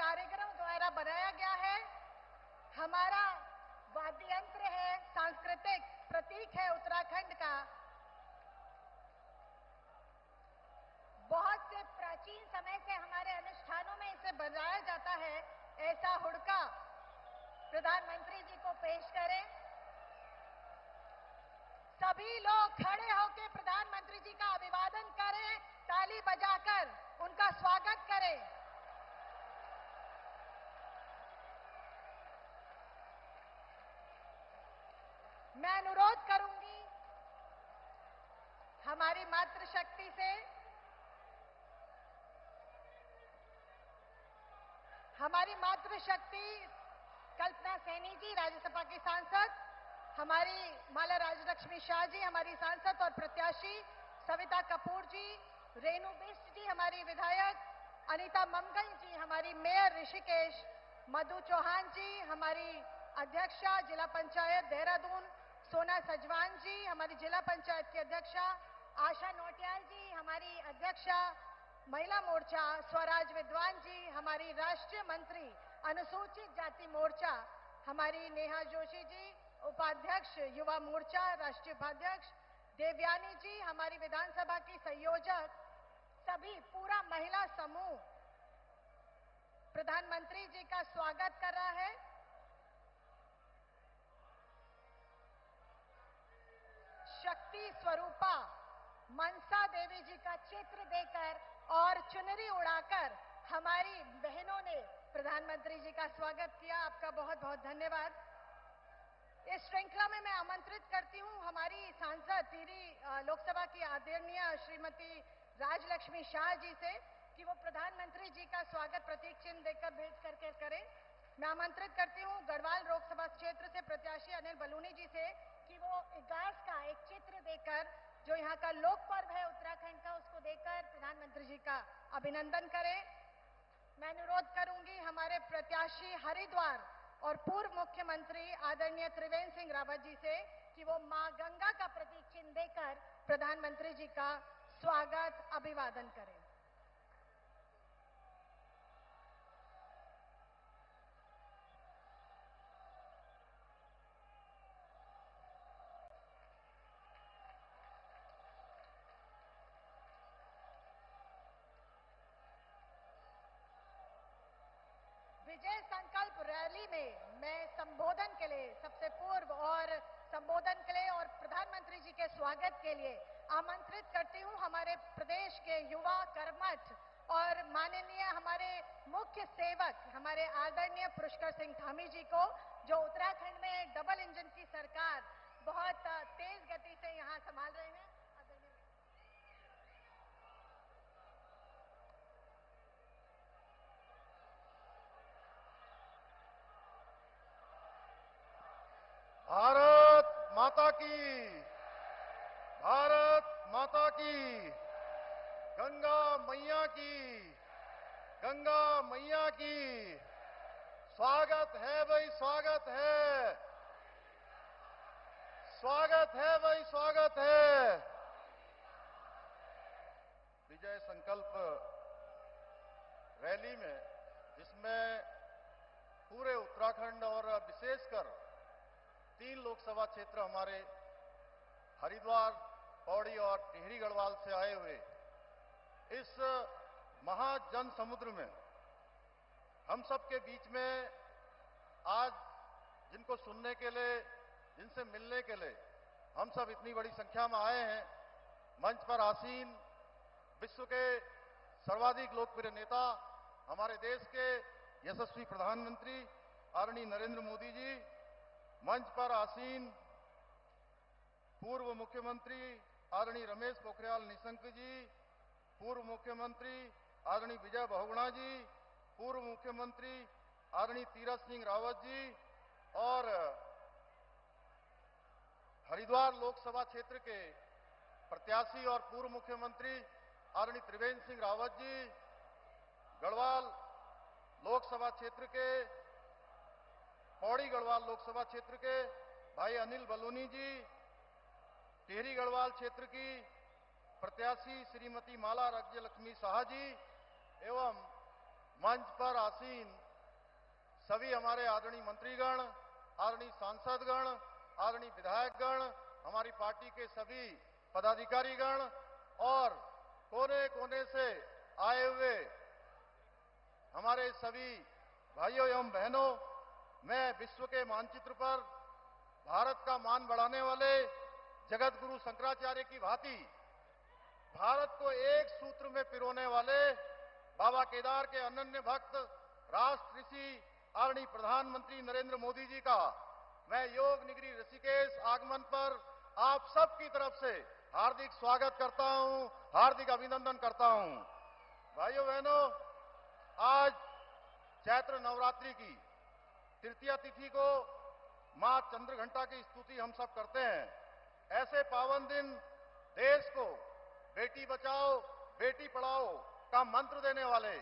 कारीगरों द्वारा बनाया गया है। हमारा वाद्य यंत्र है, सांस्कृतिक प्रतीक है उत्तराखंड का। बहुत से प्राचीन समय से हमारे अनुष्ठानों में इसे बजाया जाता है। ऐसा हुड़का प्रधानमंत्री जी को पेश करें। सभी लोग खड़े होकर प्रधानमंत्री जी का अभिवादन करें, ताली बजाकर उनका स्वागत करें। मैं अनुरोध करूंगी हमारी मातृशक्ति से, हमारी मातृशक्ति कल्पना सैनी जी, राज्यसभा की सांसद, हमारी माला राजलक्ष्मी शाह जी, हमारी सांसद और प्रत्याशी, सविता कपूर जी, रेणु बिष्ट जी, हमारी विधायक, अनीता ममगई जी, हमारी मेयर ऋषिकेश, मधु चौहान जी, हमारी अध्यक्षा जिला पंचायत देहरादून, सोना सजवान जी, हमारी जिला पंचायत की अध्यक्षा, आशा नोटियाल जी, हमारी अध्यक्षा महिला मोर्चा, स्वराज विद्वान जी, हमारी राष्ट्रीय मंत्री अनुसूचित जाति मोर्चा, हमारी नेहा जोशी जी, उपाध्यक्ष युवा मोर्चा, राष्ट्रीय उपाध्यक्ष देवयानी जी, हमारी विधानसभा की संयोजक, सभी पूरा महिला समूह प्रधानमंत्री जी का स्वागत कर रहा है। शक्ति स्वरूपा मनसा देवी जी का चित्र देकर और चुनरी उड़ाकर हमारी बहनों ने प्रधानमंत्री जी का स्वागत किया। आपका बहुत बहुत धन्यवाद। इस श्रृंखला में मैं आमंत्रित करती हूं हमारी सांसद टिहरी लोकसभा की आदरणीय श्रीमती राजलक्ष्मी शाह जी से कि वो प्रधानमंत्री जी का स्वागत प्रतीक चिन्ह देकर भेज करके करें। मैं आमंत्रित करती हूं गढ़वाल लोकसभा क्षेत्र से प्रत्याशी अनिल बलूनी जी से कि वो घास का एक चित्र देकर, जो यहाँ का लोक पर्व है उत्तराखंड का, उसको देकर प्रधानमंत्री जी का अभिनंदन करें। मैं अनुरोध करूंगी हमारे प्रत्याशी हरिद्वार और पूर्व मुख्यमंत्री आदरणीय त्रिवेंद्र सिंह रावत जी से कि वो मां गंगा का प्रतीक चिन्ह देकर प्रधानमंत्री जी का स्वागत अभिवादन करें। विजय संकल्प रैली में मैं संबोधन के लिए सबसे पूर्व और संबोधन के लिए और प्रधानमंत्री जी के स्वागत के लिए आमंत्रित करती हूं हमारे प्रदेश के युवा कर्मठ और माननीय हमारे मुख्य सेवक, हमारे आदरणीय पुष्कर सिंह धामी जी को, जो उत्तराखंड में डबल इंजन की सरकार बहुत तेज गति से यहां संभाल रहे हैं। भारत माता की, भारत माता की, गंगा मैया की, गंगा मैया की। स्वागत है भाई, स्वागत है, स्वागत है भाई, स्वागत है। विजय संकल्प रैली में, जिसमें पूरे उत्तराखंड और विशेषकर 3 लोकसभा क्षेत्र हमारे हरिद्वार, पौड़ी और टिहरी गढ़वाल से आए हुए इस महाजन समुद्र में हम सबके बीच में आज जिनको सुनने के लिए, जिनसे मिलने के लिए हम सब इतनी बड़ी संख्या में आए हैं, मंच पर आसीन विश्व के सर्वाधिक लोकप्रिय नेता, हमारे देश के यशस्वी प्रधानमंत्री आदरणीय नरेंद्र मोदी जी, मंच पर आसीन पूर्व मुख्यमंत्री आदरणीय रमेश पोखरियाल निशंक जी, पूर्व मुख्यमंत्री आदरणीय विजय बहुगुणा जी, पूर्व मुख्यमंत्री आदरणीय तीरथ सिंह रावत जी और हरिद्वार लोकसभा क्षेत्र के प्रत्याशी और पूर्व मुख्यमंत्री आदरणीय त्रिवेंद्र सिंह रावत जी, गढ़वाल लोकसभा क्षेत्र के, पौड़ी गढ़वाल लोकसभा क्षेत्र के भाई अनिल बलूनी जी, टिहरी गढ़वाल क्षेत्र की प्रत्याशी श्रीमती माला राज्यलक्ष्मी शाह जी एवं मंच पर आसीन सभी हमारे आदरणीय मंत्रीगण, आदरणीय सांसदगण, आदरणीय विधायकगण, हमारी पार्टी के सभी पदाधिकारीगण और कोने कोने से आए हुए हमारे सभी भाइयों एवं बहनों, मैं विश्व के मानचित्र पर भारत का मान बढ़ाने वाले जगत गुरु शंकराचार्य की भांति भारत को एक सूत्र में पिरोने वाले बाबा केदार के अनन्य भक्त राष्ट्र ऋषि आदरणीय प्रधानमंत्री नरेंद्र मोदी जी का मैं योग नगरी ऋषिकेश आगमन पर आप सबकी तरफ से हार्दिक स्वागत करता हूं, हार्दिक अभिनंदन करता हूं। भाइयों बहनों, आज चैत्र नवरात्रि की तृतीया तिथि को मां चंद्रघंटा की स्तुति हम सब करते हैं। ऐसे पावन दिन देश को बेटी बचाओ बेटी पढ़ाओ का मंत्र देने वाले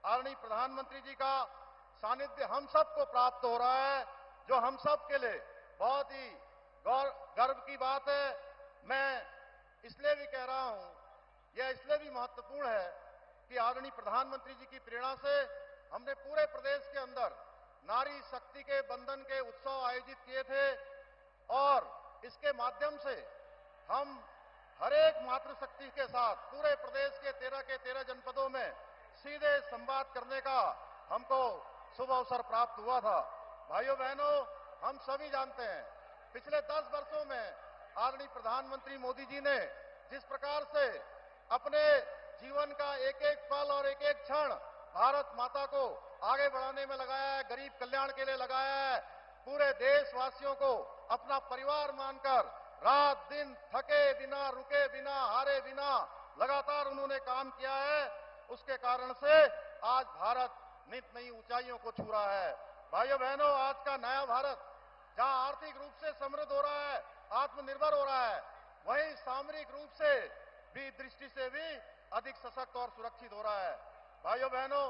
आदरणीय प्रधानमंत्री जी का सानिध्य हम सबको प्राप्त हो रहा है, जो हम सब के लिए बहुत ही गर्व की बात है। मैं इसलिए भी कह रहा हूं, यह इसलिए भी महत्वपूर्ण है कि आदरणीय प्रधानमंत्री जी की प्रेरणा से हमने पूरे प्रदेश के अंदर नारी शक्ति के बंधन के उत्सव आयोजित किए थे और इसके माध्यम से हम हर एक मातृशक्ति के साथ पूरे प्रदेश के 13 जनपदों में सीधे संवाद करने का हमको शुभ अवसर प्राप्त हुआ था। भाइयों बहनों, हम सभी जानते हैं पिछले 10 वर्षों में आदरणीय प्रधानमंत्री मोदी जी ने जिस प्रकार से अपने जीवन का एक एक पल और एक एक क्षण भारत माता को आगे बढ़ाने में लगाया है, गरीब कल्याण के लिए लगाया है, पूरे देशवासियों को अपना परिवार मानकर रात दिन थके बिना, रुके बिना, हारे बिना लगातार उन्होंने काम किया है। उसके कारण से आज भारत नित नई ऊंचाइयों को छू रहा है। भाइयों बहनों, आज का नया भारत जहां आर्थिक रूप से समृद्ध हो रहा है, आत्मनिर्भर हो रहा है, वहीं सामरिक रूप से भी दृष्टि से भी अधिक सशक्त और सुरक्षित हो रहा है। भाइयों बहनों,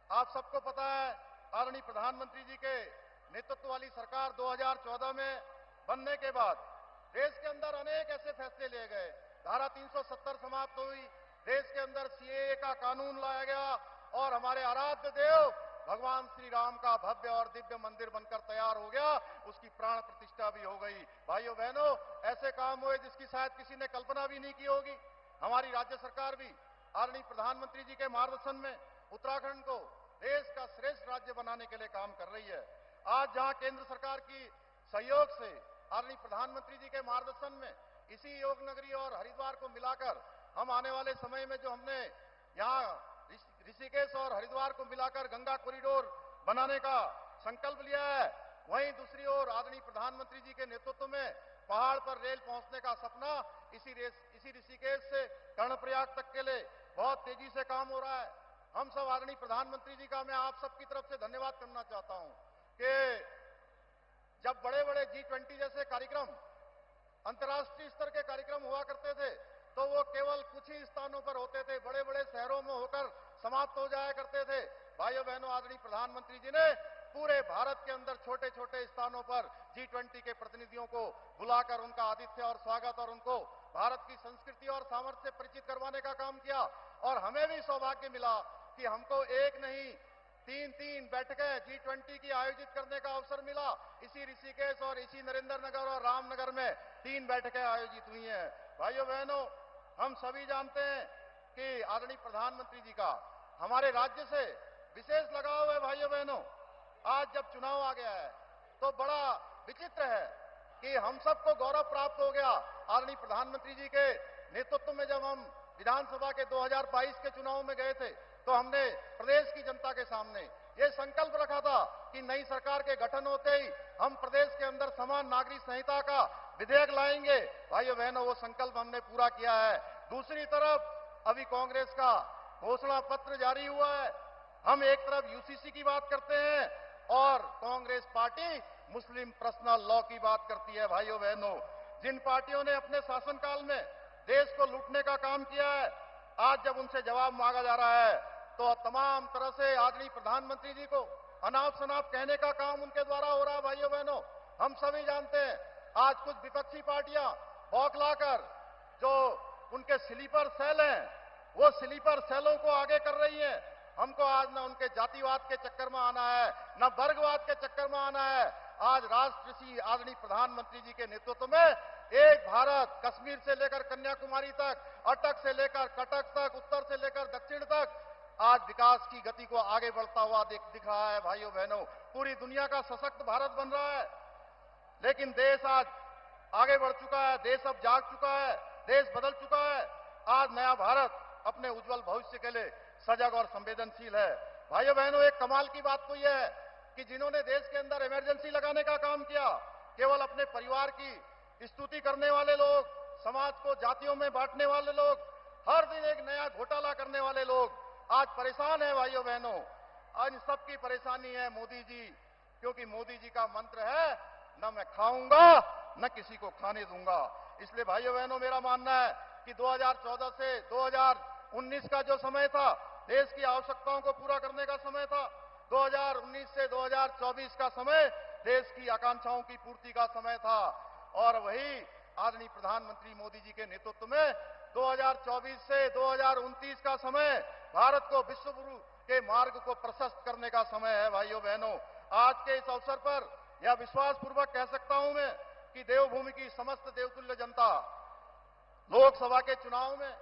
आप सबको पता है आदरणीय प्रधानमंत्री जी के नेतृत्व वाली सरकार 2014 में बनने के बाद देश के अंदर अनेक ऐसे फैसले लिए गए। धारा 370 समाप्त हुई, देश के अंदर सीएए का कानून लाया गया और हमारे आराध्य देव भगवान श्री राम का भव्य और दिव्य मंदिर बनकर तैयार हो गया, उसकी प्राण प्रतिष्ठा भी हो गई। भाइयों बहनों, ऐसे काम हुए जिसकी शायद किसी ने कल्पना भी नहीं की होगी। हमारी राज्य सरकार भी आदरणीय प्रधानमंत्री जी के मार्गदर्शन में उत्तराखंड को देश का श्रेष्ठ राज्य बनाने के लिए काम कर रही है। आज जहां केंद्र सरकार की सहयोग से आदरणीय प्रधानमंत्री जी के मार्गदर्शन में इसी योग नगरी और हरिद्वार को मिलाकर हम आने वाले समय में जो हमने यहाँ ऋषिकेश और हरिद्वार को मिलाकर गंगा कॉरिडोर बनाने का संकल्प लिया है, वहीं दूसरी ओर आदरणीय प्रधानमंत्री जी के नेतृत्व में पहाड़ पर रेल पहुंचने का सपना इसी ऋषिकेश से कर्णप्रयाग तक के लिए बहुत तेजी से काम हो रहा है। हम सब आदरणीय प्रधानमंत्री जी का मैं आप सबकी तरफ से धन्यवाद करना चाहता हूं कि जब बड़े बड़े G20 जैसे कार्यक्रम, अंतर्राष्ट्रीय स्तर के कार्यक्रम हुआ करते थे, तो वो केवल कुछ ही स्थानों पर होते थे, बड़े बड़े शहरों में होकर समाप्त हो जाया करते थे। भाइयों बहनों, आदरणीय प्रधानमंत्री जी ने पूरे भारत के अंदर छोटे छोटे स्थानों पर G20 के प्रतिनिधियों को बुलाकर उनका आतिथ्य और स्वागत और उनको भारत की संस्कृति और सामर्थ्य से परिचित करवाने का काम किया। और हमें भी सौभाग्य मिला कि हमको एक नहीं 3 बैठकें G20 की आयोजित करने का अवसर मिला। इसी ऋषिकेश और इसी नरेंद्र नगर और रामनगर में 3 बैठकें आयोजित हुई हैं। भाइयों बहनों, हम सभी जानते हैं कि आदरणीय प्रधानमंत्री जी का हमारे राज्य से विशेष लगाव है। भाइयों बहनों, आज जब चुनाव आ गया है तो बड़ा विचित्र है कि हम सबको गौरव प्राप्त हो गया। आदरणीय प्रधानमंत्री जी के नेतृत्व में जब हम विधानसभा के 2022 के चुनाव में गए थे तो हमने प्रदेश की जनता के सामने ये संकल्प रखा था कि नई सरकार के गठन होते ही हम प्रदेश के अंदर समान नागरिक संहिता का विधेयक लाएंगे। भाइयों बहनों, वो संकल्प हमने पूरा किया है। दूसरी तरफ अभी कांग्रेस का घोषणा पत्र जारी हुआ है। हम एक तरफ यूसीसी की बात करते हैं और कांग्रेस पार्टी मुस्लिम पर्सनल लॉ की बात करती है। भाइयों बहनों, जिन पार्टियों ने अपने शासनकाल में देश को लूटने का काम किया है, आज जब उनसे जवाब मांगा जा रहा है तो तमाम तरह से आदरणीय प्रधानमंत्री जी को अनाप शनाप कहने का काम उनके द्वारा हो रहा है। भाइयों बहनों, हम सभी जानते हैं आज कुछ विपक्षी पार्टियां बौखलाकर जो उनके स्लीपर सेल हैं वो स्लीपर सेलों को आगे कर रही हैं हमको आज न उनके जातिवाद के चक्कर में आना है, न वर्गवाद के चक्कर में आना है। आज राष्ट्रश्री आदरणीय प्रधानमंत्री जी के नेतृत्व में एक भारत, कश्मीर से लेकर कन्याकुमारी तक, अटक से लेकर कटक तक, उत्तर से लेकर दक्षिण तक, आज विकास की गति को आगे बढ़ता हुआ दिख रहा है। भाइयों बहनों, पूरी दुनिया का सशक्त भारत बन रहा है। लेकिन देश आज आगे बढ़ चुका है, देश अब जाग चुका है, देश बदल चुका है। आज नया भारत अपने उज्जवल भविष्य के लिए सजग और संवेदनशील है। भाइयों बहनों, एक कमाल की बात तो यह है कि जिन्होंने देश के अंदर इमरजेंसी लगाने का काम किया, केवल अपने परिवार की स्तुति करने वाले लोग, समाज को जातियों में बांटने वाले लोग, हर दिन एक नया घोटाला करने वाले लोग आज परेशान है। भाइयों बहनों, आज सबकी परेशानी है मोदी जी, क्योंकि मोदी जी का मंत्र है न मैं खाऊंगा न किसी को खाने दूंगा। इसलिए भाइयों बहनों, मेरा मानना है कि 2014 से 2019 का जो समय था, देश की आवश्यकताओं को पूरा करने का समय था। 2019 से 2024 का समय देश की आकांक्षाओं की पूर्ति का समय था। और वही आदरणीय प्रधानमंत्री मोदी जी के नेतृत्व में 2024 से 2029 का समय भारत को विश्व गुरु के मार्ग को प्रशस्त करने का समय है। भाइयों बहनों, आज के इस अवसर पर यह विश्वास पूर्वक कह सकता हूं मैं कि देवभूमि की समस्त देवतुल्य जनता लोकसभा के चुनाव में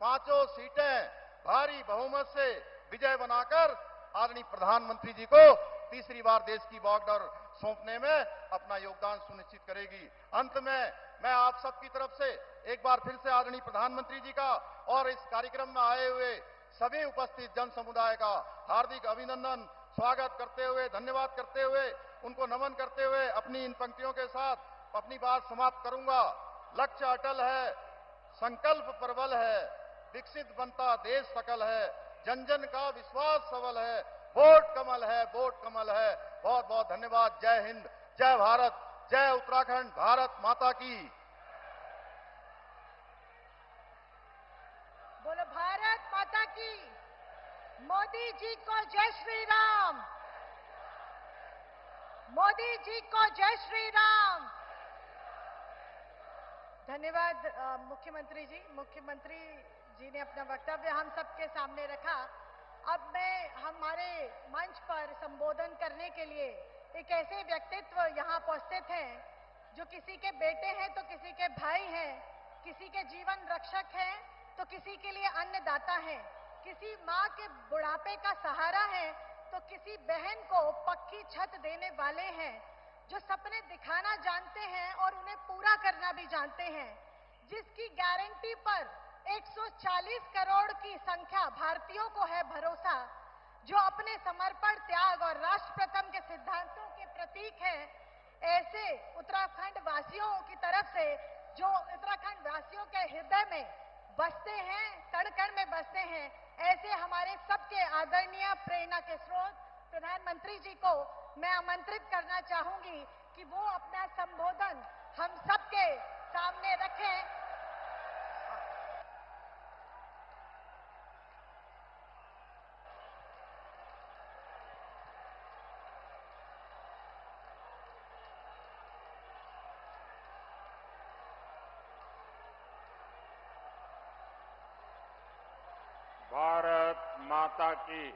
5 सीटें भारी बहुमत से विजय बनाकर आदरणीय प्रधानमंत्री जी को तीसरी बार देश की बॉर्डर सौंपने में अपना योगदान सुनिश्चित करेगी। अंत में मैं आप सबकी तरफ से एक बार फिर से आदरणीय प्रधानमंत्री जी का और इस कार्यक्रम में आए हुए सभी उपस्थित जन समुदाय का हार्दिक अभिनंदन, स्वागत करते हुए, धन्यवाद करते हुए, उनको नमन करते हुए अपनी इन पंक्तियों के साथ अपनी बात समाप्त करूंगा। लक्ष्य अटल है, संकल्प प्रबल है, विकसित बनता देश सकल है, जन जन का विश्वास सबल है, वोट कमल है, वोट कमल है। बहुत बहुत धन्यवाद। जय हिंद, जय भारत, जय उत्तराखंड, भारत माता की। बोलो भारत माता की। मोदी जी को जय श्री राम। मोदी जी को जय श्री राम। धन्यवाद मुख्यमंत्री जी। मुख्यमंत्री जी ने अपना वक्तव्य हम सबके सामने रखा। अब मैं हमारे मंच पर संबोधन करने के लिए एक ऐसे व्यक्तित्व यहाँ उपस्थित हैं जो किसी के बेटे हैं तो किसी के भाई हैं, किसी के जीवन रक्षक हैं तो किसी के लिए अन्नदाता हैं, किसी माँ के बुढ़ापे का सहारा है तो किसी बहन को पक्की छत देने वाले हैं, जो सपने दिखाना जानते हैं और उन्हें पूरा करना भी जानते हैं, जिसकी गारंटी पर 140 करोड़ की संख्या भारतीयों को है भरोसा, जो अपने समर्पण, त्याग और राष्ट्र प्रथम के सिद्धांतों के प्रतीक हैं। ऐसे उत्तराखंड वासियों की तरफ से, जो उत्तराखंड वासियों के हृदय में बसते हैं, कण कण में बसते हैं, ऐसे हमारे सबके आदरणीय प्रेरणा के स्रोत प्रधानमंत्री जी को मैं आमंत्रित करना चाहूंगी कि वो अपना संबोधन हम सबके सामने रखें। भारत माता की।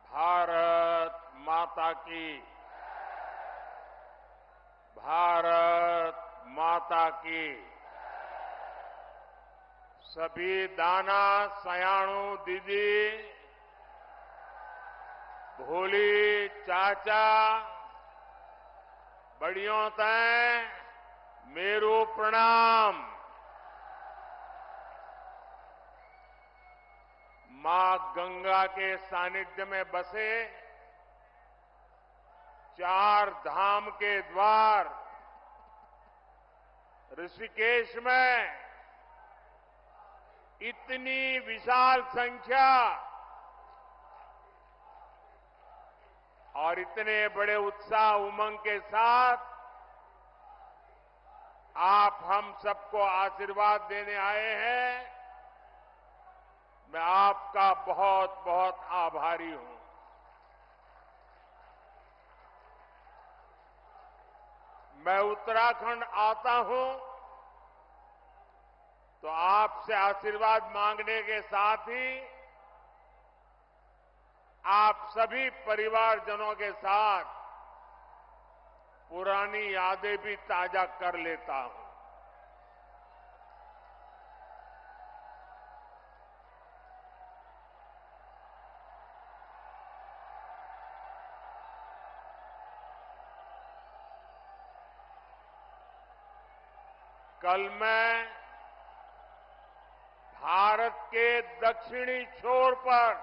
भारत माता की। भारत माता की। सभी दाना सयाणु दीदी, भोली चाचा, बड़ियों तय मेरो प्रणाम। मां गंगा के सानिध्य में बसे 4 धाम के द्वार ऋषिकेश में इतनी विशाल संख्या और इतने बड़े उत्साह उमंग के साथ आप हम सबको आशीर्वाद देने आए हैं। मैं आपका बहुत बहुत आभारी हूं। मैं उत्तराखंड आता हूं तो आपसे आशीर्वाद मांगने के साथ ही आप सभी परिवारजनों के साथ पुरानी यादें भी ताजा कर लेता हूं। कल मैं भारत के दक्षिणी छोर पर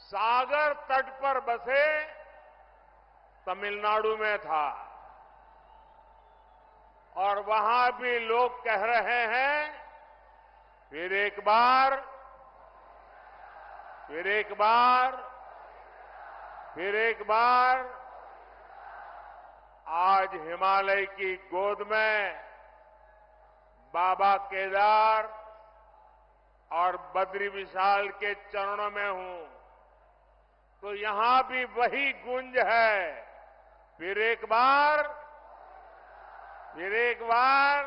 सागर तट पर बसे तमिलनाडु में था और वहां भी लोग कह रहे हैं फिर एक बार, फिर एक बार, फिर एक बार। आज हिमालय की गोद में बाबा केदार और बद्री विशाल के चरणों में हूं, तो यहां भी वही गूंज है। फिर एक बार, फिर एक बार।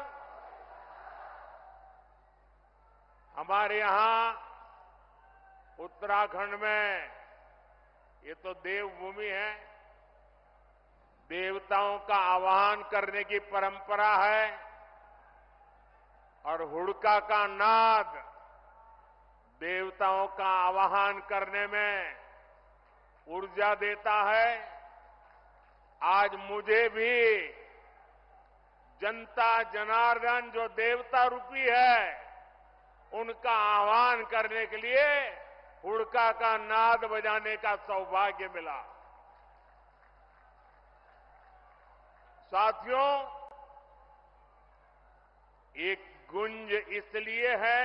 हमारे यहां उत्तराखंड में ये तो देवभूमि है, देवताओं का आवाहन करने की परंपरा है और हुड़का का नाद देवताओं का आवाहन करने में ऊर्जा देता है। आज मुझे भी जनता जनार्दन जो देवता रूपी है उनका आह्वान करने के लिए हुड़का का नाद बजाने का सौभाग्य मिला। साथियों, एक गुंज इसलिए है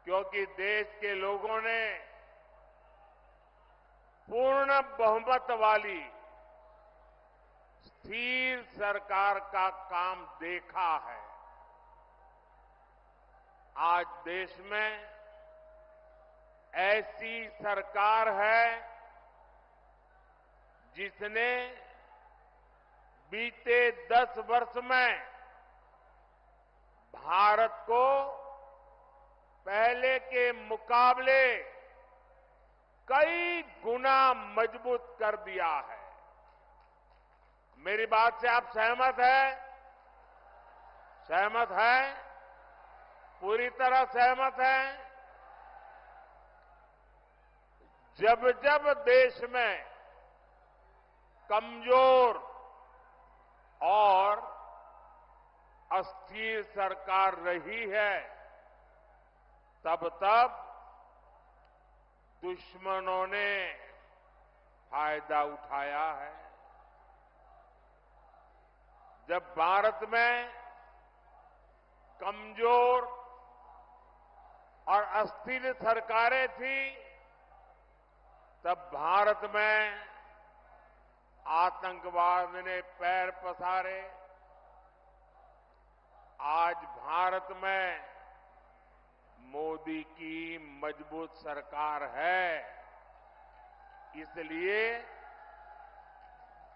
क्योंकि देश के लोगों ने पूर्ण बहुमत वाली स्थिर सरकार का काम देखा है। आज देश में ऐसी सरकार है जिसने बीते 10 वर्ष में भारत को पहले के मुकाबले कई गुना मजबूत कर दिया है। मेरी बात से आप सहमत हैं? सहमत हैं? पूरी तरह सहमत हैं? जब जब देश में कमजोर और अस्थिर सरकार रही है, तब तब दुश्मनों ने फायदा उठाया है। जब भारत में कमजोर और अस्थिर सरकारें थी, तब भारत में आतंकवाद ने पैर पसारे। आज भारत में मोदी की मजबूत सरकार है, इसलिए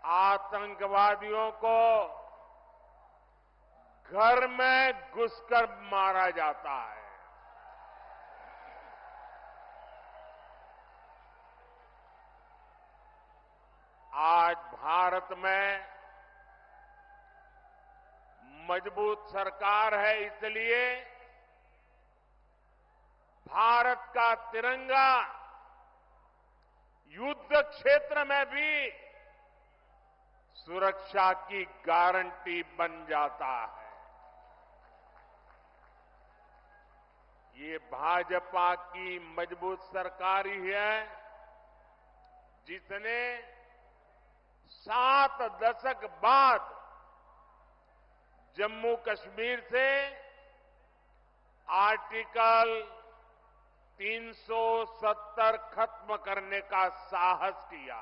आतंकवादियों को घर में घुसकर मारा जाता है। आज भारत में मजबूत सरकार है, इसलिए भारत का तिरंगा युद्ध क्षेत्र में भी सुरक्षा की गारंटी बन जाता है। ये भाजपा की मजबूत सरकार ही है जिसने 7 दशक बाद जम्मू कश्मीर से आर्टिकल 370 खत्म करने का साहस किया।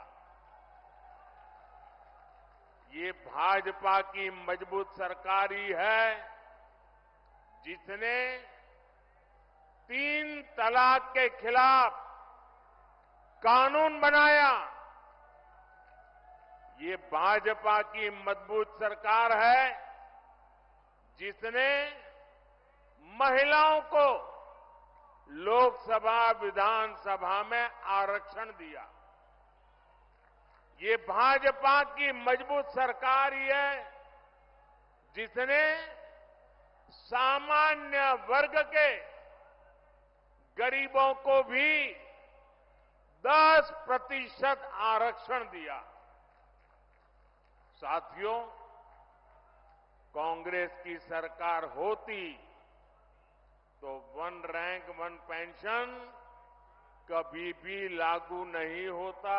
ये भाजपा की मजबूत सरकार ही है जिसने 3 तलाक के खिलाफ कानून बनाया। ये भाजपा की मजबूत सरकार है जिसने महिलाओं को लोकसभा विधानसभा में आरक्षण दिया। ये भाजपा की मजबूत सरकार ही है जिसने सामान्य वर्ग के गरीबों को भी 10% आरक्षण दिया। साथियों, कांग्रेस की सरकार होती तो वन रैंक वन पेंशन कभी भी लागू नहीं होता।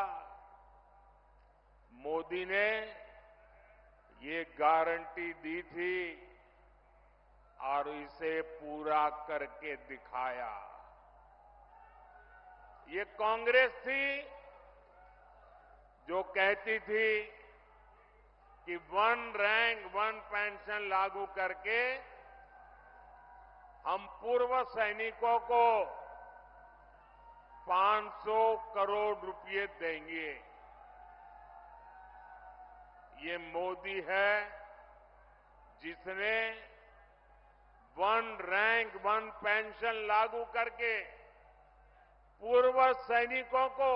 मोदी ने ये गारंटी दी थी और इसे पूरा करके दिखाया। ये कांग्रेस थी जो कहती थी कि वन रैंक वन पेंशन लागू करके हम पूर्व सैनिकों को 500 करोड़ रुपए देंगे। ये मोदी है जिसने वन रैंक वन पेंशन लागू करके पूर्व सैनिकों को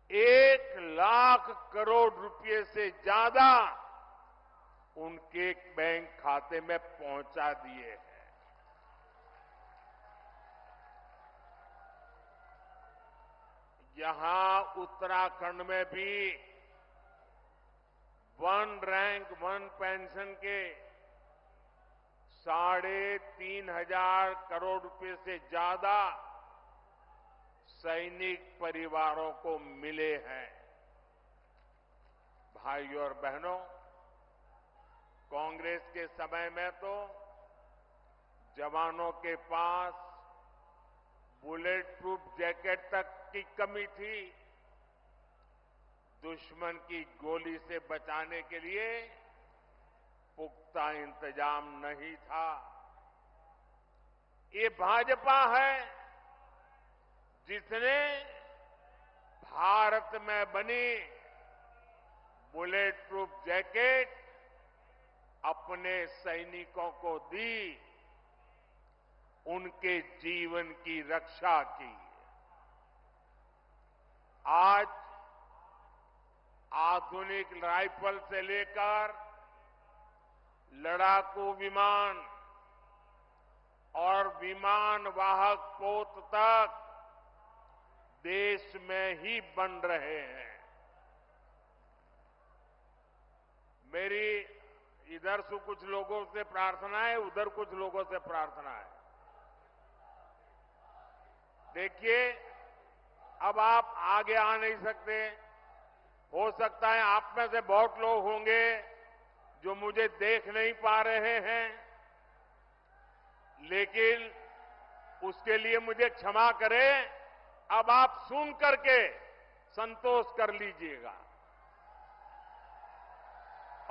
1 लाख करोड़ रुपए से ज्यादा उनके बैंक खाते में पहुंचा दिए हैं। यहां उत्तराखंड में भी वन रैंक वन पेंशन के 3,500 करोड़ रुपए से ज्यादा सैनिक परिवारों को मिले हैं। भाइयों और बहनों, कांग्रेस के समय में तो जवानों के पास बुलेट प्रूफ जैकेट तक की कमी थी। दुश्मन की गोली से बचाने के लिए पुख्ता इंतजाम नहीं था। ये भाजपा है जिसने भारत में बनी बुलेट प्रूफ जैकेट अपने सैनिकों को दी, उनके जीवन की रक्षा की। आज आधुनिक राइफल से लेकर लड़ाकू विमान और विमान वाहक पोत तक देश में ही बन रहे हैं। मेरी इधर से कुछ लोगों से प्रार्थना है, उधर कुछ लोगों से प्रार्थना है। देखिए, अब आप आगे आ नहीं सकते। हो सकता है आप में से बहुत लोग होंगे जो मुझे देख नहीं पा रहे हैं, लेकिन उसके लिए मुझे क्षमा करें। अब आप सुन करके संतोष कर लीजिएगा।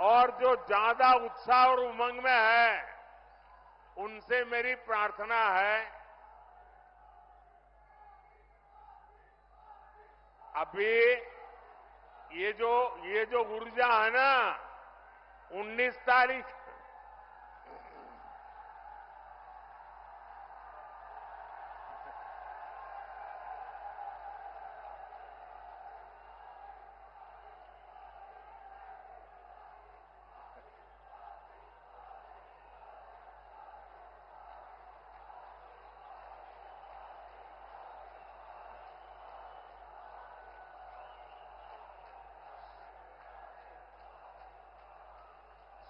और जो ज्यादा उत्साह और उमंग में है, उनसे मेरी प्रार्थना है, अभी ये जो ऊर्जा है ना, 19 तारीख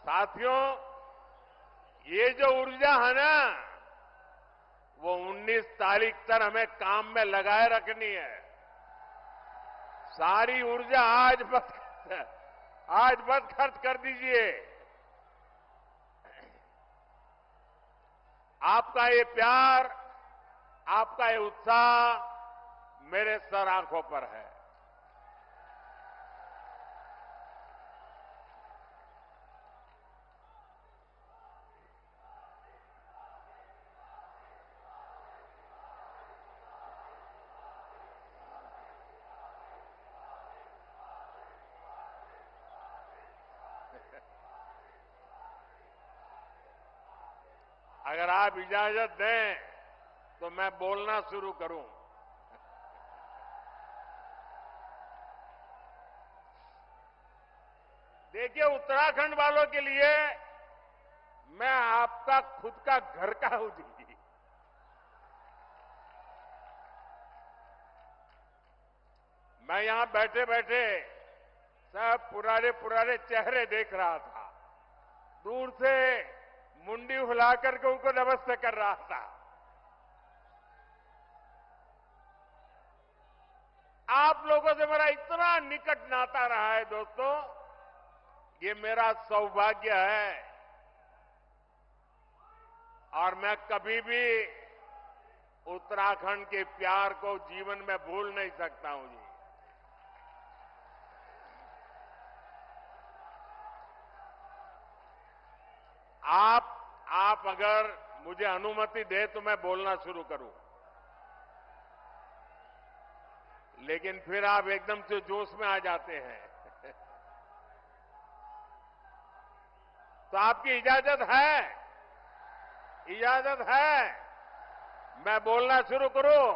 साथियों, ये जो ऊर्जा है ना, वो 19 तारीख तक हमें काम में लगाए रखनी है। सारी ऊर्जा आज मत खर्च कर दीजिए। आपका ये प्यार, आपका ये उत्साह मेरे सर आंखों पर है। अगर आप इजाजत दें तो मैं बोलना शुरू करूं। देखिए, उत्तराखंड वालों के लिए मैं आपका खुद का घर का हूं जी। मैं यहां बैठे बैठे सब पुराने पुराने चेहरे देख रहा था, दूर से मुंडी हिला करके उनको नमस्ते कर रहा था। आप लोगों से मेरा इतना निकट नाता रहा है दोस्तों, ये मेरा सौभाग्य है और मैं कभी भी उत्तराखंड के प्यार को जीवन में भूल नहीं सकता हूं जी। आप अगर मुझे अनुमति दे तो मैं बोलना शुरू करूं, लेकिन फिर आप एकदम से जोश में आ जाते हैं। तो आपकी इजाजत है? इजाजत है मैं बोलना शुरू करूं?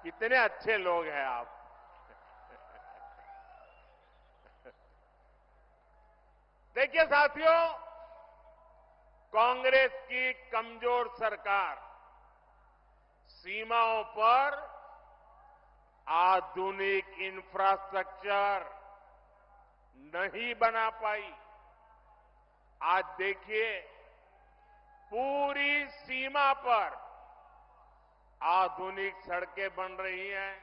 कितने अच्छे लोग हैं आप। देखिए साथियों, कांग्रेस की कमजोर सरकार सीमाओं पर आधुनिक इंफ्रास्ट्रक्चर नहीं बना पाई। आज देखिए, पूरी सीमा पर आधुनिक सड़कें बन रही हैं,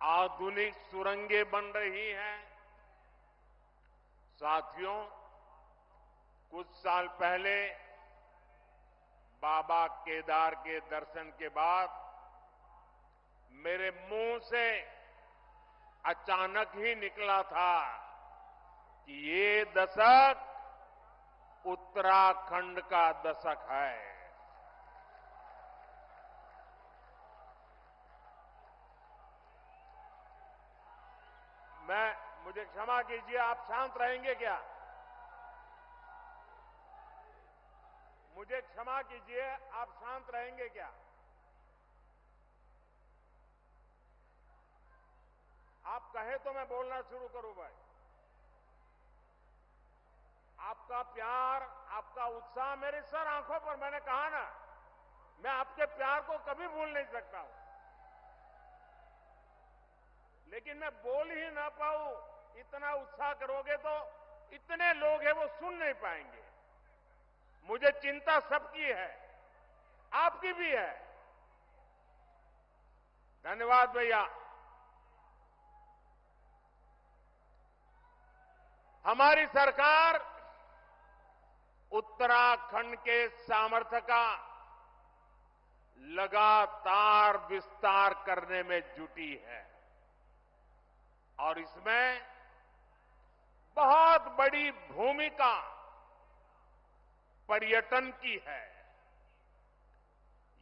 आधुनिक सुरंगें बन रही हैं। साथियों, कुछ साल पहले बाबा केदार के दर्शन के बाद मेरे मुंह से अचानक ही निकला था कि ये दशक उत्तराखंड का दशक है। मुझे क्षमा कीजिए, आप शांत रहेंगे क्या? मुझे क्षमा कीजिए, आप शांत रहेंगे क्या? आप कहे तो मैं बोलना शुरू करूं भाई। आपका प्यार, आपका उत्साह मेरे सर आंखों पर, मैंने कहा ना, मैं आपके प्यार को कभी भूल नहीं सकता हूं। लेकिन मैं बोल ही ना पाऊं, इतना उत्साह करोगे तो इतने लोग हैं वो सुन नहीं पाएंगे। मुझे चिंता सबकी है, आपकी भी है। धन्यवाद भैया। हमारी सरकार उत्तराखंड के सामर्थ्य का लगातार विस्तार करने में जुटी है और इसमें बहुत बड़ी भूमिका पर्यटन की है,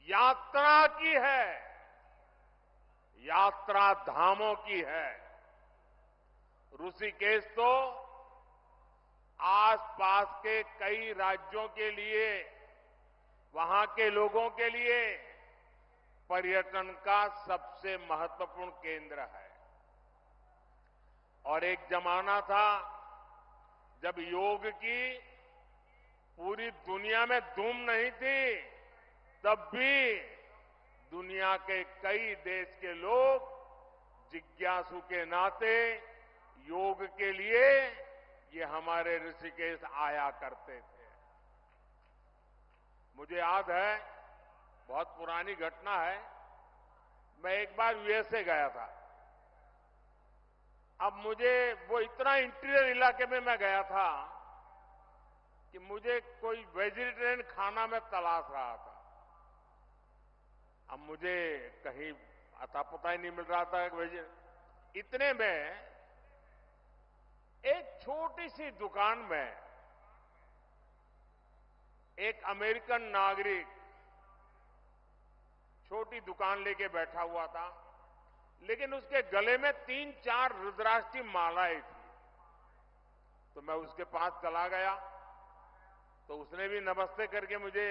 यात्रा की है, यात्रा धामों की है। ऋषिकेश तो आसपास के कई राज्यों के लिए, वहां के लोगों के लिए पर्यटन का सबसे महत्वपूर्ण केंद्र है। और एक जमाना था जब योग की पूरी दुनिया में धूम नहीं थी, तब भी दुनिया के कई देश के लोग जिज्ञासु के नाते योग के लिए ये हमारे ऋषिकेश आया करते थे। मुझे याद है, बहुत पुरानी घटना है, मैं एक बार यूएसए गया था। अब मुझे वो इतना इंटीरियर इलाके में मैं गया था कि मुझे कोई वेजिटेरियन खाना में तलाश रहा था। अब मुझे कहीं अता पता ही नहीं मिल रहा था इतने में एक छोटी सी दुकान में एक अमेरिकन नागरिक छोटी दुकान लेके बैठा हुआ था, लेकिन उसके गले में 3-4 रुद्राक्ष की मालाएं थी। तो मैं उसके पास चला गया तो उसने भी नमस्ते करके मुझे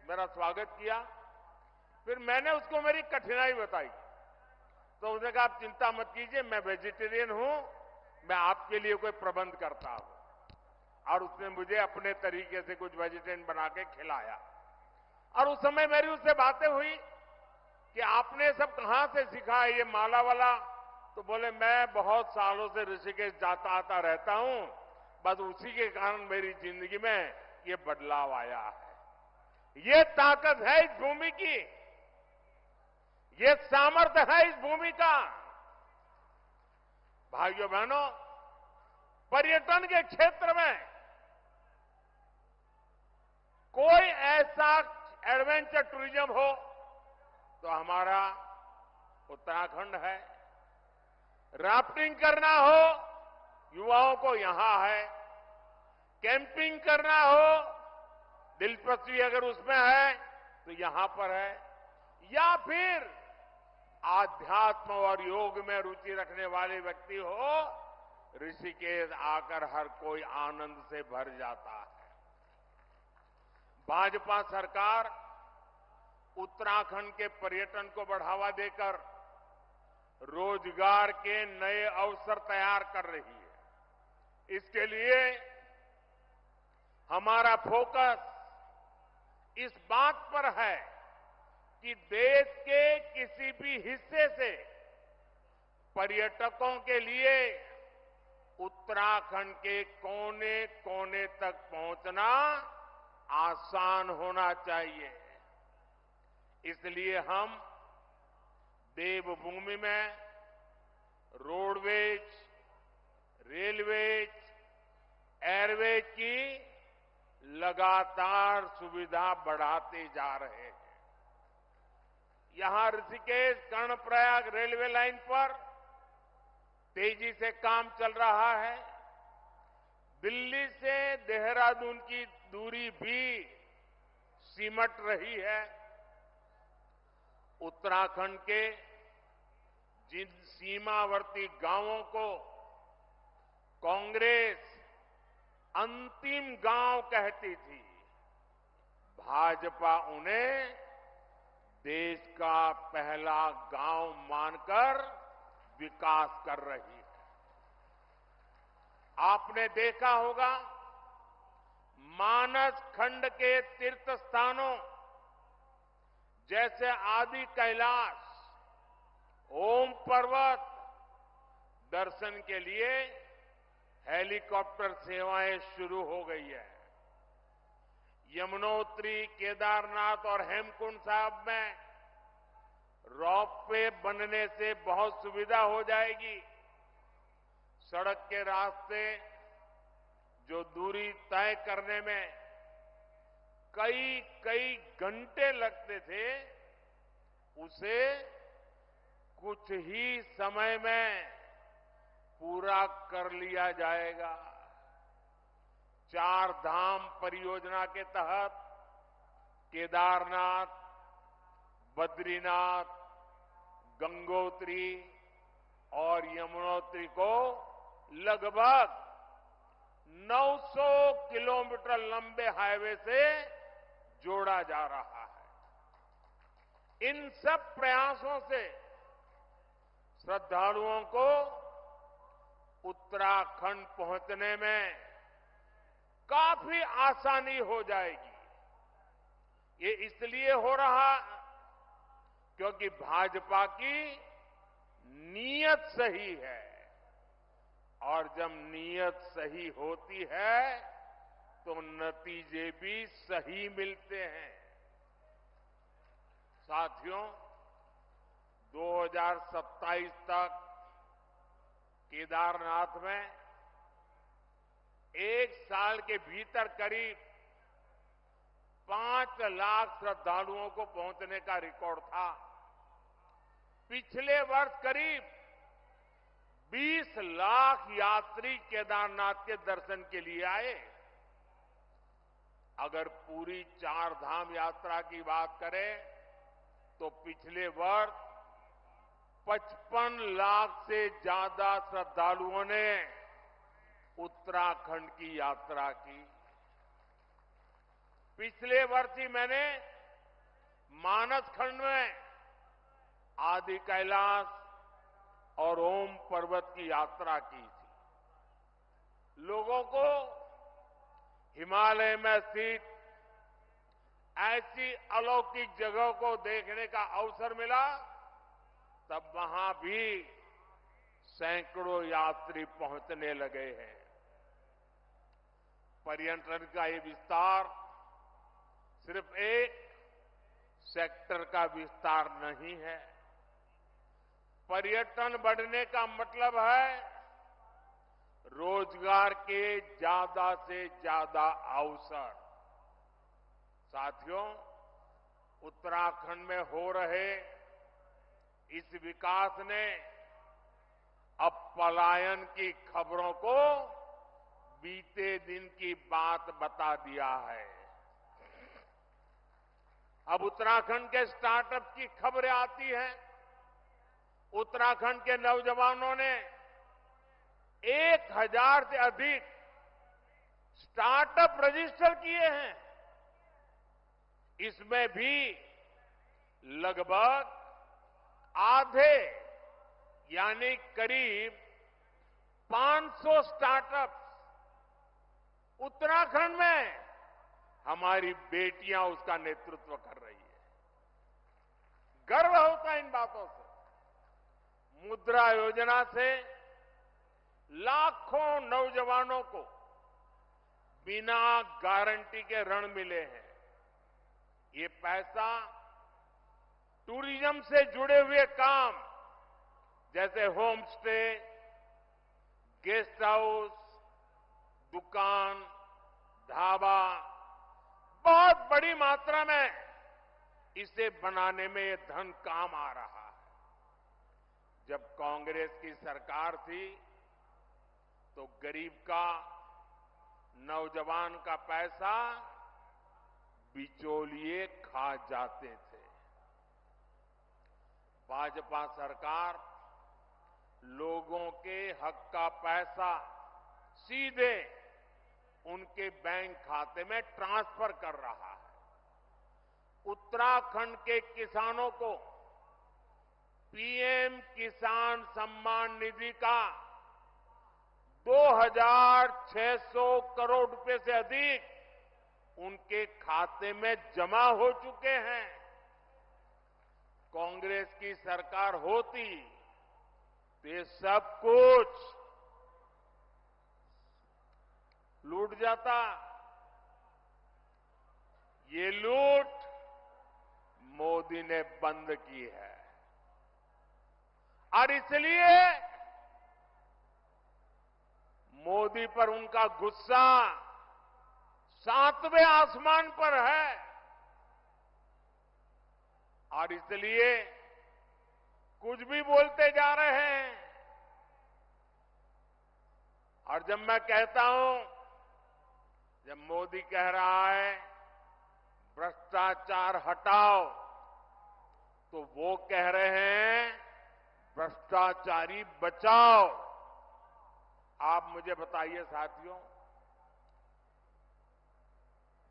मेरा स्वागत किया। फिर मैंने उसको मेरी कठिनाई बताई, तो उसने कहा आप चिंता मत कीजिए, मैं वेजिटेरियन हूं, मैं आपके लिए कोई प्रबंध करता हूं। और उसने मुझे अपने तरीके से कुछ वेजिटेरियन बना के खिलाया। और उस समय मेरी उससे बातें हुई कि आपने सब कहां से सीखा है ये माला वाला? तो बोले मैं बहुत सालों से ऋषिकेश जाता आता रहता हूं, बस उसी के कारण मेरी जिंदगी में ये बदलाव आया है। ये ताकत है इस भूमि की, ये सामर्थ्य है इस भूमि का। भाइयों बहनों, पर्यटन के क्षेत्र में कोई ऐसा एडवेंचर टूरिज्म हो तो हमारा उत्तराखंड है। राफ्टिंग करना हो युवाओं को यहां है, कैंपिंग करना हो दिलचस्पी अगर उसमें है तो यहां पर है, या फिर आध्यात्म और योग में रुचि रखने वाले व्यक्ति हो, ऋषिकेश आकर हर कोई आनंद से भर जाता है। भाजपा सरकार उत्तराखंड के पर्यटन को बढ़ावा देकर रोजगार के नए अवसर तैयार कर रही है। इसके लिए हमारा फोकस इस बात पर है कि देश के किसी भी हिस्से से पर्यटकों के लिए उत्तराखंड के कोने कोने तक पहुंचना आसान होना चाहिए। इसलिए हम देवभूमि में रोडवेज, रेलवेज, एयरवेज की लगातार सुविधा बढ़ाते जा रहे हैं। यहां ऋषिकेश कर्णप्रयाग रेलवे लाइन पर तेजी से काम चल रहा है। दिल्ली से देहरादून की दूरी भी सिमट रही है। उत्तराखंड के जिन सीमावर्ती गांवों को कांग्रेस अंतिम गांव कहती थी, भाजपा उन्हें देश का पहला गांव मानकर विकास कर रही है। आपने देखा होगा मानस खंड के तीर्थ स्थानों जैसे आदि कैलाश, ओम पर्वत दर्शन के लिए हेलीकॉप्टर सेवाएं शुरू हो गई है। यमुनोत्री, केदारनाथ और हेमकुंड साहब में रोपवे बनने से बहुत सुविधा हो जाएगी। सड़क के रास्ते जो दूरी तय करने में कई घंटे लगते थे, उसे कुछ ही समय में पूरा कर लिया जाएगा। 4 धाम परियोजना के तहत केदारनाथ, बद्रीनाथ, गंगोत्री और यमुनोत्री को लगभग 900 किलोमीटर लंबे हाईवे से जोड़ा जा रहा है। इन सब प्रयासों से श्रद्धालुओं को उत्तराखंड पहुंचने में काफी आसानी हो जाएगी। ये इसलिए हो रहा क्योंकि भाजपा की नीयत सही है, और जब नीयत सही होती है तो नतीजे भी सही मिलते हैं। साथियों, 2027 तक केदारनाथ में 1 साल के भीतर करीब 5 लाख श्रद्धालुओं को पहुंचने का रिकॉर्ड था। पिछले वर्ष करीब 20 लाख यात्री केदारनाथ के दर्शन के लिए आए। अगर पूरी 4 धाम यात्रा की बात करें तो पिछले वर्ष 55 लाख से ज्यादा श्रद्धालुओं ने उत्तराखंड की यात्रा की। पिछले वर्ष ही मैंने मानस खंड में आदि कैलाश और ओम पर्वत की यात्रा की थी। लोगों को हिमालय में स्थित ऐसी अलौकिक जगह को देखने का अवसर मिला, तब वहां भी सैकड़ों यात्री पहुंचने लगे हैं। पर्यटन का ये विस्तार सिर्फ एक सेक्टर का विस्तार नहीं है। पर्यटन बढ़ने का मतलब है रोजगार के ज्यादा से ज्यादा अवसर। साथियों, उत्तराखंड में हो रहे इस विकास ने अब पलायन की खबरों को बीते दिन की बात बता दिया है। अब उत्तराखंड के स्टार्टअप की खबरें आती हैं। उत्तराखंड के नौजवानों ने 1000 से अधिक स्टार्टअप रजिस्टर किए हैं। इसमें भी लगभग आधे यानी करीब 500 स्टार्टअप उत्तराखंड में हमारी बेटियां उसका नेतृत्व कर रही है। गर्व होता है इन बातों से। मुद्रा योजना से लाखों नौजवानों को बिना गारंटी के ऋण मिले हैं। ये पैसा टूरिज्म से जुड़े हुए काम जैसे होम स्टे, गेस्ट हाउस, दुकान, ढाबा, बहुत बड़ी मात्रा में इसे बनाने में ये धन काम आ रहा है। जब कांग्रेस की सरकार थी तो गरीब का, नौजवान का पैसा बिचौलिए खा जाते थे। भाजपा सरकार लोगों के हक का पैसा सीधे उनके बैंक खाते में ट्रांसफर कर रहा है। उत्तराखंड के किसानों को पीएम किसान सम्मान निधि का 2600 करोड़ रुपए से अधिक उनके खाते में जमा हो चुके हैं। कांग्रेस की सरकार होती तो ये सब कुछ लूट जाता। ये लूट मोदी ने बंद की है और इसलिए मोदी पर उनका गुस्सा 7वें आसमान पर है। और इसलिए कुछ भी बोलते जा रहे हैं। और जब मैं कहता हूं, जब मोदी कह रहा है भ्रष्टाचार हटाओ, तो वो कह रहे हैं भ्रष्टाचारी बचाओ। आप मुझे बताइए साथियों,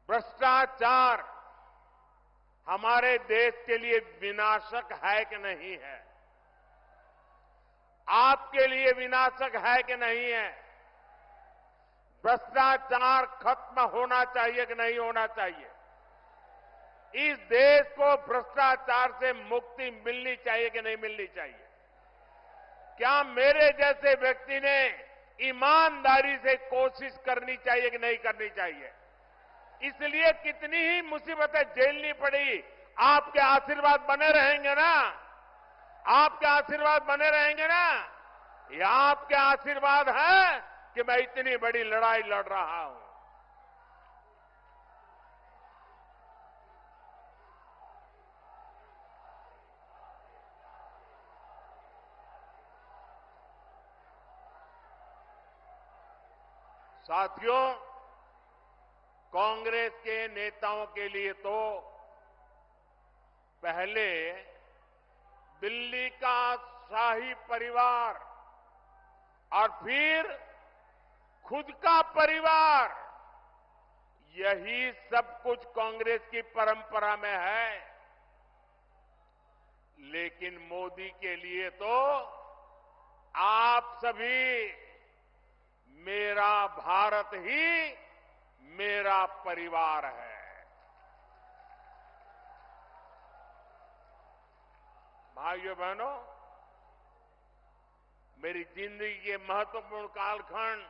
भ्रष्टाचार हमारे देश के लिए विनाशक है कि नहीं है? आपके लिए विनाशक है कि नहीं है? भ्रष्टाचार खत्म होना चाहिए कि नहीं होना चाहिए? इस देश को भ्रष्टाचार से मुक्ति मिलनी चाहिए कि नहीं मिलनी चाहिए? क्या मेरे जैसे व्यक्ति ने ईमानदारी से कोशिश करनी चाहिए कि नहीं करनी चाहिए? इसलिए कितनी ही मुसीबतें झेलनी पड़ी, आपके आशीर्वाद बने रहेंगे ना? आपके आशीर्वाद बने रहेंगे ना? ये आपके आशीर्वाद है कि मैं इतनी बड़ी लड़ाई लड़ रहा हूं। साथियों, कांग्रेस के नेताओं के लिए तो पहले दिल्ली का शाही परिवार और फिर खुद का परिवार, यही सब कुछ कांग्रेस की परंपरा में है, लेकिन मोदी के लिए तो आप सभी, मेरा भारत ही मेरा परिवार है। भाइयों बहनों, मेरी जिंदगी के महत्वपूर्ण कालखंड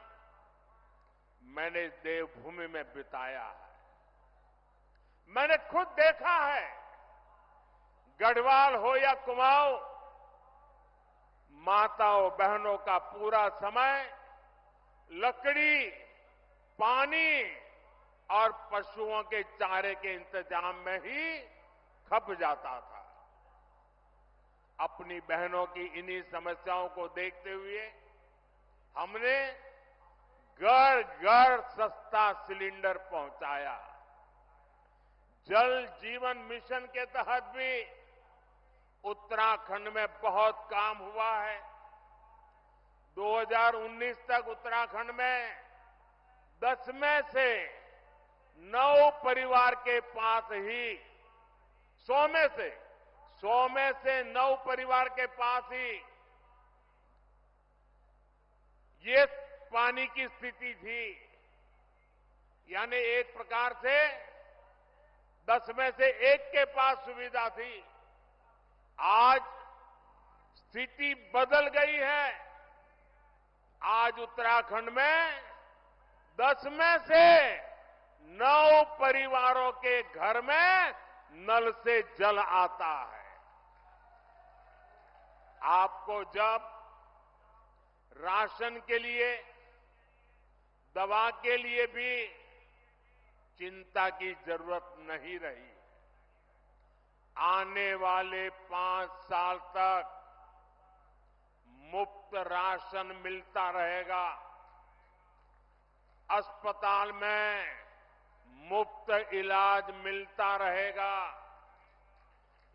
मैंने देवभूमि में बिताया है। मैंने खुद देखा है, गढ़वाल हो या कुमाऊं, माताओं बहनों का पूरा समय लकड़ी, पानी और पशुओं के चारे के इंतजाम में ही खप जाता था। अपनी बहनों की इन्हीं समस्याओं को देखते हुए हमने घर घर सस्ता सिलेंडर पहुंचाया। जल जीवन मिशन के तहत भी उत्तराखंड में बहुत काम हुआ है। 2019 तक उत्तराखंड में 10 में से 9 परिवार के पास ही 100 में से 9 परिवार के पास ही ये पानी की स्थिति थी। यानी एक प्रकार से 10 में से 1 के पास सुविधा थी। आज स्थिति बदल गई है। आज उत्तराखंड में 10 में से 9 परिवारों के घर में नल से जल आता है। आपको जब राशन के लिए, दवा के लिए भी चिंता की जरूरत नहीं रही। आने वाले 5 साल तक मुफ्त राशन मिलता रहेगा। अस्पताल में मुफ्त इलाज मिलता रहेगा।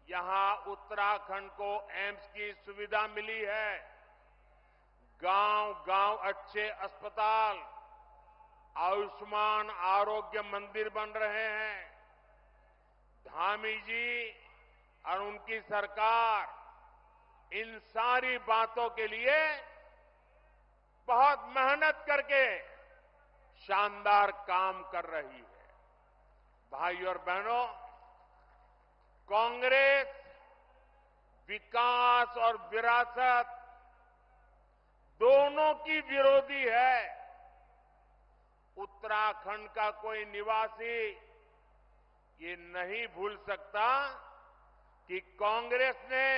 यहां उत्तराखंड को एम्स की सुविधा मिली है। गांव-गांव अच्छे अस्पताल, आयुष्मान आरोग्य मंदिर बन रहे हैं। धामी जी और उनकी सरकार इन सारी बातों के लिए बहुत मेहनत करके शानदार काम कर रही है। भाइयों और बहनों, कांग्रेस विकास और विरासत दोनों की विरोधी है। उत्तराखंड का कोई निवासी ये नहीं भूल सकता कि कांग्रेस ने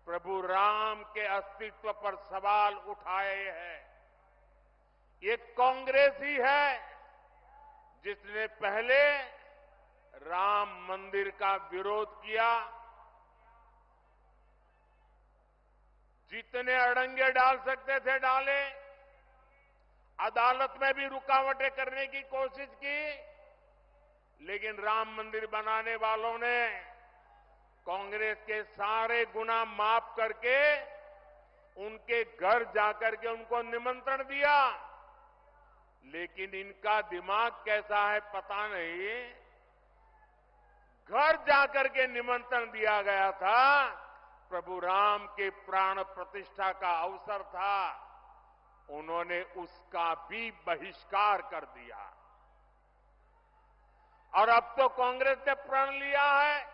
प्रभु राम के अस्तित्व पर सवाल उठाए हैं। ये कांग्रेस ही है जिसने पहले राम मंदिर का विरोध किया। जितने अड़ंगे डाल सकते थे डाले, अदालत में भी रुकावटें करने की कोशिश की, लेकिन राम मंदिर बनाने वालों ने कांग्रेस के सारे गुना माफ करके उनके घर जाकर के उनको निमंत्रण दिया। लेकिन इनका दिमाग कैसा है पता नहीं। घर जाकर के निमंत्रण दिया गया था, प्रभु राम के प्राण प्रतिष्ठा का अवसर था, उन्होंने उसका भी बहिष्कार कर दिया। और अब तो कांग्रेस ने प्रण लिया है,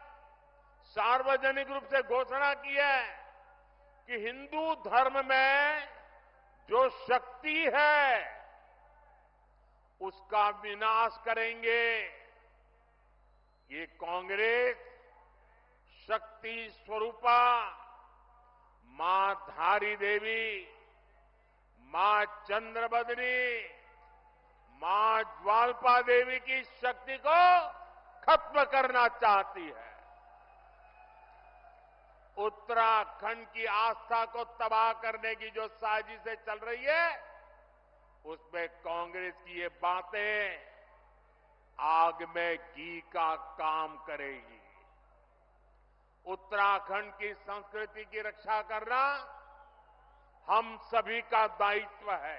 सार्वजनिक रूप से घोषणा की है कि हिंदू धर्म में जो शक्ति है उसका विनाश करेंगे। ये कांग्रेस शक्ति स्वरूपा मां धारी देवी, मां चंद्रबदनी, मां ज्वालपा देवी की शक्ति को खत्म करना चाहती है। उत्तराखंड की आस्था को तबाह करने की जो साजिशें चल रही है, उसमें कांग्रेस की ये बातें आग में घी का काम करेगी। उत्तराखंड की संस्कृति की रक्षा करना हम सभी का दायित्व है।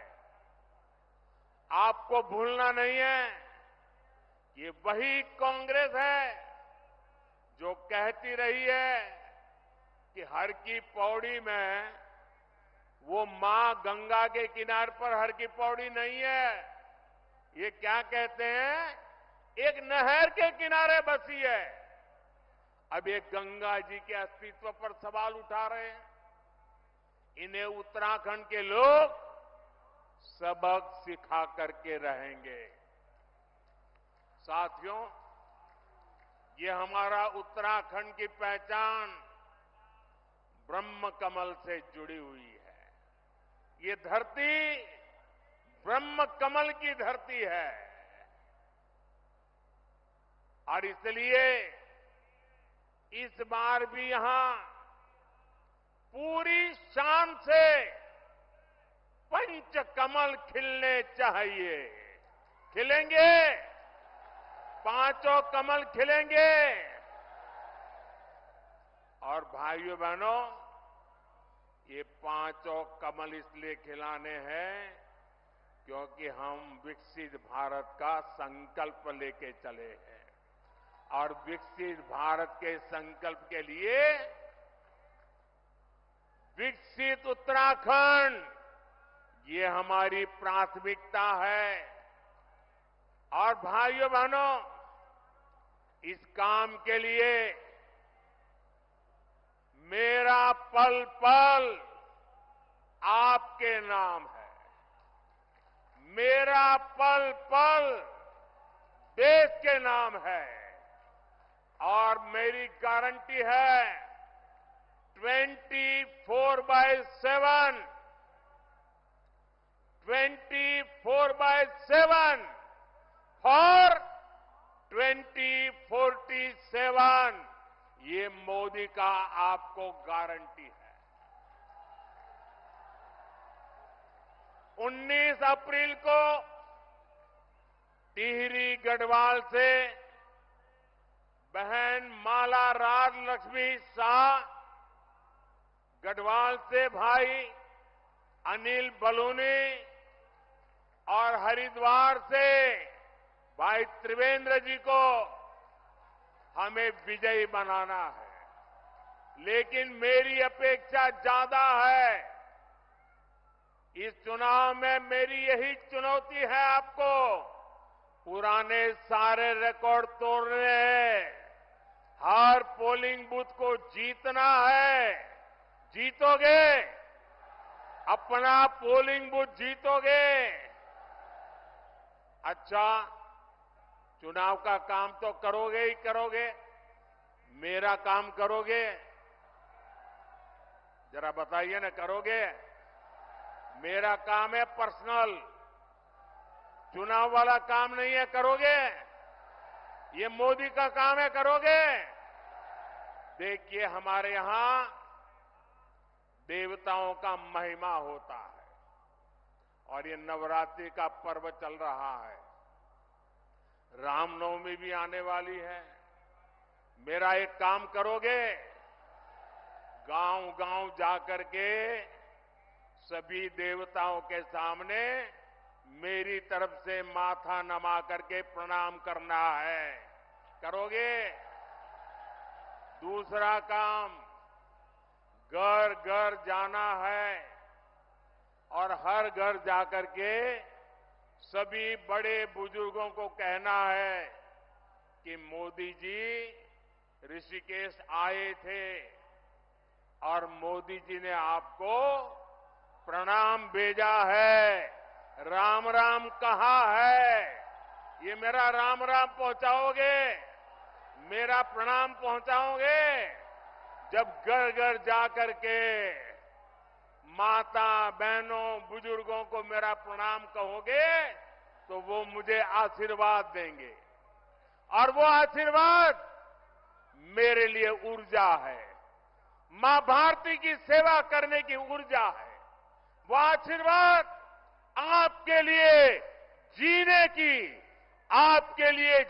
आपको भूलना नहीं है ये वही कांग्रेस है जो कहती रही है कि हर की पौड़ी में वो मां गंगा के किनारे पर हर की पौड़ी नहीं है। ये क्या कहते हैं, एक नहर के किनारे बसी है। अब ये गंगा जी के अस्तित्व पर सवाल उठा रहे हैं। इन्हें उत्तराखंड के लोग सबक सिखा करके रहेंगे। साथियों, ये हमारा उत्तराखंड की पहचान ब्रह्म कमल से जुड़ी हुई है। ये धरती ब्रह्म कमल की धरती है और इसलिए इस बार भी यहां पूरी शान से पंच कमल खिलने चाहिए। खिलेंगे, पांचों कमल खिलेंगे। और भाइयों बहनों, ये पांचों कमल इसलिए खिलाने हैं क्योंकि हम विकसित भारत का संकल्प लेके चले हैं और विकसित भारत के संकल्प के लिए विकसित उत्तराखंड ये हमारी प्राथमिकता है। और भाइयों बहनों, इस काम के लिए मेरा पल पल आपके नाम है। मेरा पल पल देश के नाम है और मेरी गारंटी है 24/7 और 2047 ये मोदी का आपको गारंटी है। 19 अप्रैल को टिहरी गढ़वाल से बहन माला राज लक्ष्मी शाह, गढ़वाल से भाई अनिल बलूनी और हरिद्वार से भाई त्रिवेंद्र जी को हमें विजयी बनाना है। लेकिन मेरी अपेक्षा ज्यादा है। इस चुनाव में मेरी यही चुनौती है आपको, पुराने सारे रिकॉर्ड तोड़ने हैं। हर पोलिंग बूथ को जीतना है। जीतोगे? अपना पोलिंग बूथ जीतोगे? अच्छा, चुनाव का काम तो करोगे ही करोगे, मेरा काम करोगे? जरा बताइए ना, करोगे? मेरा काम है पर्सनल, चुनाव वाला काम नहीं है। करोगे? ये मोदी का काम है। करोगे? देखिए, हमारे यहां देवताओं का महिमा होता है और ये नवरात्रि का पर्व चल रहा है। रामनवमी भी आने वाली है। मेरा एक काम करोगे? गांव गांव जाकर के सभी देवताओं के सामने मेरी तरफ से माथा नमा करके प्रणाम करना है। करोगे? दूसरा काम, घर घर जाना है और हर घर जाकर के सभी बड़े बुजुर्गों को कहना है कि मोदी जी ऋषिकेश आए थे और मोदी जी ने आपको प्रणाम भेजा है, राम राम कहा है। ये मेरा राम राम पहुंचाओगे? मेरा प्रणाम पहुंचाओगे? जब घर घर जाकर के माता बहनों बुजुर्गों को मेरा प्रणाम कहोगे तो वो मुझे आशीर्वाद देंगे और वो आशीर्वाद मेरे लिए ऊर्जा है, मां भारती की सेवा करने की ऊर्जा है। वो आशीर्वाद आपके लिए जीने की, आपके लिए